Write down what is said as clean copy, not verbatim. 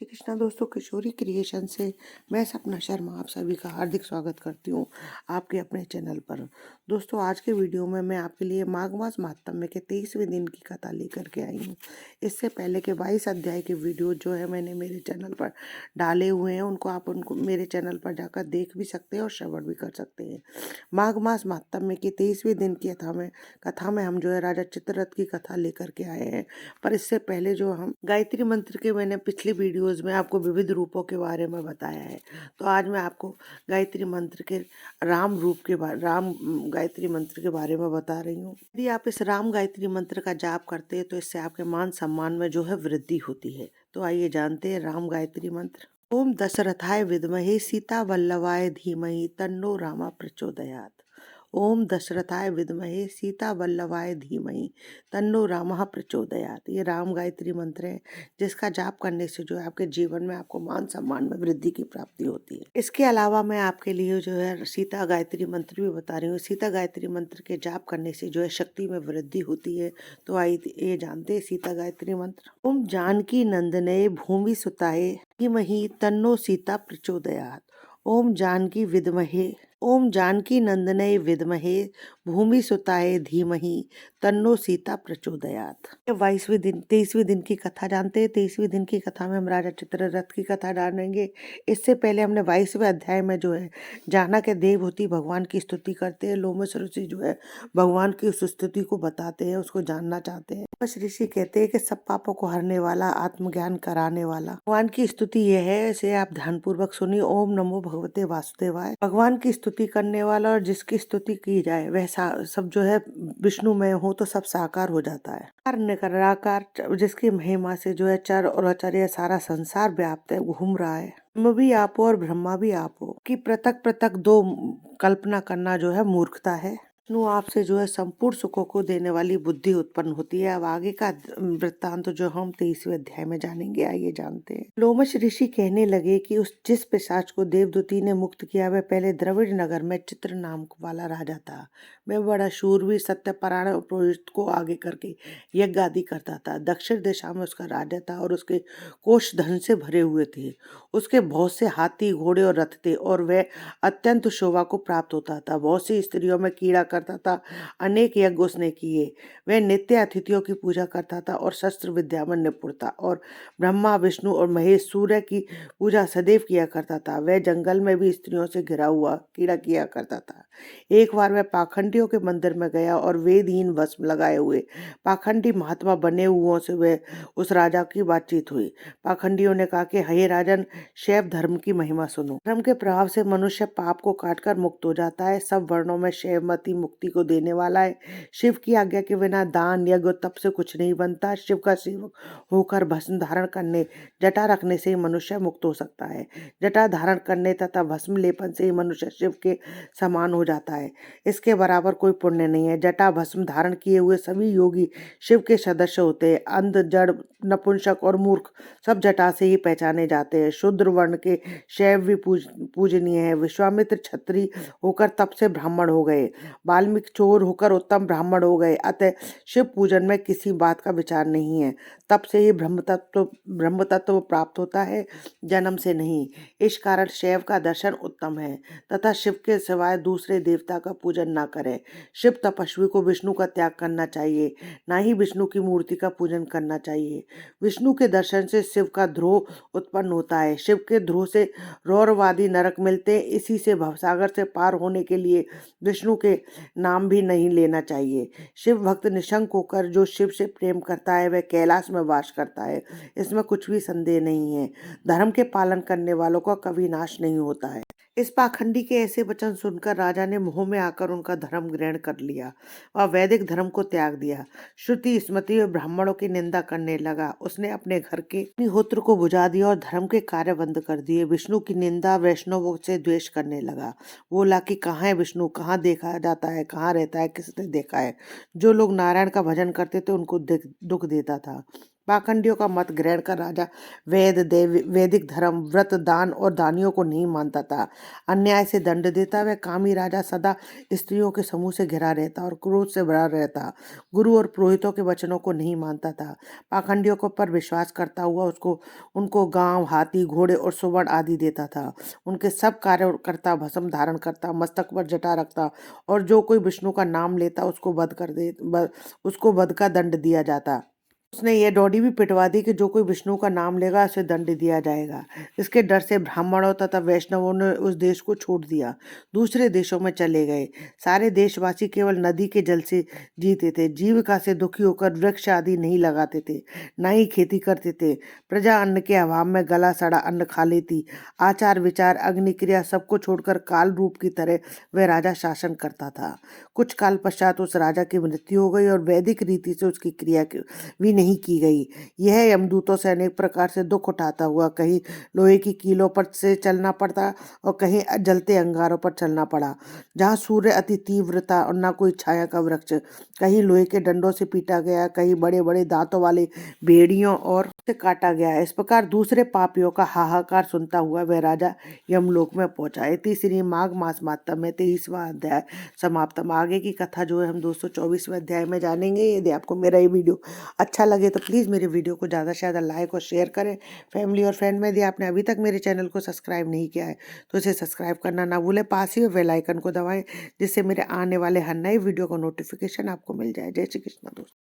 श्री कृष्णा दोस्तों, किशोरी क्रिएशन से मैं सपना शर्मा आप सभी का हार्दिक स्वागत करती हूँ आपके अपने चैनल पर। दोस्तों, आज के वीडियो में मैं आपके लिए माघ मास महात्म्य के 23वें दिन की कथा लेकर के आई हूँ। इससे पहले के 22 अध्याय के वीडियो जो है मैंने मेरे चैनल पर डाले हुए हैं, उनको मेरे चैनल पर जाकर देख भी सकते हैं और श्रवण भी कर सकते हैं। माघ मास महात्म्य की 23वें दिन की कथा में हम जो है राजा चित्ररथ की कथा लेकर के आए हैं। पर इससे पहले जो हम गायत्री मंत्र के मैंने पिछली वीडियोस में आपको विविध रूपों के बारे में बताया है, तो आज मैं आपको गायत्री मंत्र के राम गायत्री मंत्र के बारे में बता रही हूँ। यदि आप इस राम गायत्री मंत्र का जाप करते हैं तो इससे आपके मान सम्मान में जो है वृद्धि होती है। तो आइए जानते हैं राम गायत्री मंत्र। ओम दशरथाय विद्महे सीता वल्लभाय धीमहि तन्नो रामा प्रचोदयात्। ओम दशरथाय विद्महे सीता वल्लभाय धीमहि तन्नो रामः प्रचोदयात्। ये राम गायत्री मंत्र है जिसका जाप करने से जो है आपके जीवन में आपको मान सम्मान में वृद्धि की प्राप्ति होती है। इसके अलावा मैं आपके लिए जो है सीता गायत्री मंत्र भी बता रही हूँ। सीता गायत्री मंत्र के जाप करने से जो है शक्ति में वृद्धि होती है। तो आइए ये जानते हैं सीता गायत्री मंत्र। ओम जानकी नंदने भूमि सुताय धीमहि तन्नो सीता प्रचोदयात्। ओम जानकी नंदने विद्महे भूमि सुताय धीमहि तन्नो सीता प्रचोदयात्। 23वें दिन की कथा जानते हैं। 23वें दिन की कथा में हम राजा चित्ररथ की कथा जानेंगे। इससे पहले हमने 22वें अध्याय में जो है जाना के देवहूति भगवान की स्तुति करते हैं। लोमश ऋषि जो है भगवान की उस स्तुति को बताते हैं, उसको जानना चाहते हैं। लोमश ऋषि कहते हैं कि सब पापों को हरने वाला, आत्मज्ञान कराने वाला भगवान की स्तुति यह है, इसे आप ध्यानपूर्वक सुनिए। ओम नमो भगवते वासुदेवाय। भगवान की स्तुति करने वाला और जिसकी स्तुति की जाए वह सब जो है विष्णु में हो तो सब साकार हो जाता है। निराकार जिसकी महिमा से जो है चर और अचर ये सारा संसार व्याप्त है, घूम रहा है। ब्रह्म भी आप हो और ब्रह्मा भी आप हो कि पृथक पृथक दो कल्पना करना जो है मूर्खता है। विष्णु आपसे जो है संपूर्ण सुखों को देने वाली बुद्धि उत्पन्न होती है। अब आगे का वृत्तांत तो जो हम 23वें अध्याय में जानेंगे, आइए जानते हैं। लोमश ऋषि कहने लगे कि जिस पिशाच को देवदूती ने मुक्त किया वह पहले द्रविड़ नगर में चित्र नाम वाला राजा था। वह बड़ा शूरवीर, सत्यपरायण पुरोहित को आगे करके यज्ञ आदि करता था। दक्षिण दिशा में उसका राज्य था और उसके कोष धन से भरे हुए थे। उसके बहुत से हाथी, घोड़े और रथ थे और वह अत्यंत शोभा को प्राप्त होता था। बहुत सी स्त्रियों में कीड़ा करता था। अनेक यज्ञ उसने किए। वह नित्य अतिथियों की पूजा करता था और शस्त्र विद्या में निपुण था और ब्रह्मा, विष्णु और महेश सूर्य की पूजा सदैव किया करता था। वह जंगल में भी स्त्रियों से घिरा हुआ कीड़ा किया करता था। एक बार वह पाखंडियों के मंदिर में गया और वेदहीन भस्म लगाए हुए पाखंडी महात्मा बने हुओं से वह उस राजा की बातचीत हुई। पाखंडियों ने कहा कि हे राजन, शैव धर्म की महिमा सुनो। धर्म के प्रभाव से मनुष्य पाप को काटकर मुक्त हो जाता है। सब वर्णों में शैवमती मुक्ति को देने वाला है। शिव की आज्ञा के बिना दान, यज्ञ और तप से कुछ नहीं बनता। शिव का सेवक होकर भस्म धारण करने, जटा रखने से ही मनुष्य मुक्त हो सकता है। जटा धारण करने तथा भस्म लेपन से ही मनुष्य शिव के समान हो जाता है। इसके बराबर कोई पुण्य नहीं है। जटा भस्म धारण किए हुए सभी योगी शिव के सदस्य होते हैं। अंध, जड़, नपुंसक और मूर्ख सब जटा से ही पहचाने जाते हैं। शूद्र वर्ण के शैव भी पूजनीय है। विश्वामित्र छत्री होकर तप से ब्राह्मण हो गए। वाल्मीकि चोर होकर उत्तम ब्राह्मण हो गए। अतः शिव पूजन में किसी बात का विचार नहीं है। तप से ही ब्रह्म तत्व प्राप्त होता है, जन्म से नहीं। इस कारण शैव का दर्शन उत्तम है तथा शिव के सिवाय दूसरे देवता का पूजन ना करें। शिव तपस्वी को विष्णु का त्याग करना चाहिए, ना ही विष्णु की मूर्ति का पूजन करना चाहिए। विष्णु के दर्शन से शिव का ध्रुव उत्पन्न होता है। शिव के ध्रुव से रौरवादी नरक मिलते हैं। इसी से भवसागर से पार होने के लिए विष्णु के नाम भी नहीं लेना चाहिए। शिव भक्त निशंक होकर जो शिव से प्रेम करता है वह कैलाश में वास करता है, इसमें कुछ भी संदेह नहीं है। धर्म के पालन करने वालों का कभी नाश नहीं होता है। इस पाखंडी के ऐसे वचन सुनकर राजा ने मोह में आकर उनका धर्म ग्रहण कर लिया और वैदिक धर्म को त्याग दिया। श्रुति, स्मृति और ब्राह्मणों की निंदा करने लगा। उसने अपने घर के अग्निहोत्र को बुझा दिया और धर्म के कार्य बंद कर दिए। विष्णु की निंदा, वैष्णवों से द्वेष करने लगा। बोला कि कहाँ है विष्णु, कहाँ देखा जाता है, कहाँ रहता है, किसने देखा है। जो लोग नारायण का भजन करते थे उनको दुख देता था। पाखंडियों का मत ग्रहण कर राजा वैदिक धर्म, व्रत, दान और दानियों को नहीं मानता था। अन्याय से दंड देता वह कामी राजा सदा स्त्रियों के समूह से घिरा रहता और क्रोध से भरा रहता। गुरु और पुरोहितों के वचनों को नहीं मानता था। पाखंडियों को पर विश्वास करता हुआ उसको उनको गांव, हाथी, घोड़े और सुवर्ण आदि देता था। उनके सब कार्य करता, भस्म धारण करता, मस्तक पर जटा रखता और जो कोई विष्णु का नाम लेता उसको वध का दंड दिया जाता। उसने ये डोडी भी पिटवा दी कि जो कोई विष्णु का नाम लेगा उसे दंड दिया जाएगा। इसके डर से ब्राह्मणों तथा वैष्णवों ने उस देश को छोड़ दिया, दूसरे देशों में चले गए। सारे देशवासी केवल नदी के जल से जीते थे, जीविका से दुखी होकर वृक्ष आदि नहीं लगाते थे, न ही खेती करते थे। प्रजा अन्न के अभाव में गला सड़ा अन्न खा लेती। आचार विचार, अग्निक्रिया सबको छोड़कर काल रूप की तरह वह राजा शासन करता था। कुछ काल पश्चात उस राजा की मृत्यु हो गई और वैदिक रीति से उसकी क्रिया भी नहीं की गई। यह यमदूतों से अनेक प्रकार से दुख उठाता हुआ कहीं लोहे की कीलों पर से चलना पड़ता और कहीं जलते अंगारों पर चलना पड़ा, जहाँ सूर्य अति तीव्रता और न कोई छाया का वृक्ष। कहीं लोहे के डंडों से पीटा गया, कहीं बड़े बड़े दांतों वाले भेड़ियों और से काटा गया। इस प्रकार दूसरे पापियों का हाहाकार सुनता हुआ वह राजा यमलोक में पहुंचा। तीसरी माघ मास मात्ता में 23वां अध्याय समाप्त। हम आगे की कथा जो है हम 224वें अध्याय में जानेंगे। यदि आपको मेरा ये वीडियो अच्छा लगे तो प्लीज़ मेरे वीडियो को ज़्यादा से ज़्यादा लाइक और शेयर करें फैमिली और फ्रेंड में। यदि आपने अभी तक मेरे चैनल को सब्सक्राइब नहीं किया है तो इसे सब्सक्राइब करना ना भूलें। पास ही बेल आइकन को दबाएं जिससे मेरे आने वाले हर नए वीडियो का नोटिफिकेशन आपको मिल जाए। जय श्री कृष्ण दोस्तों।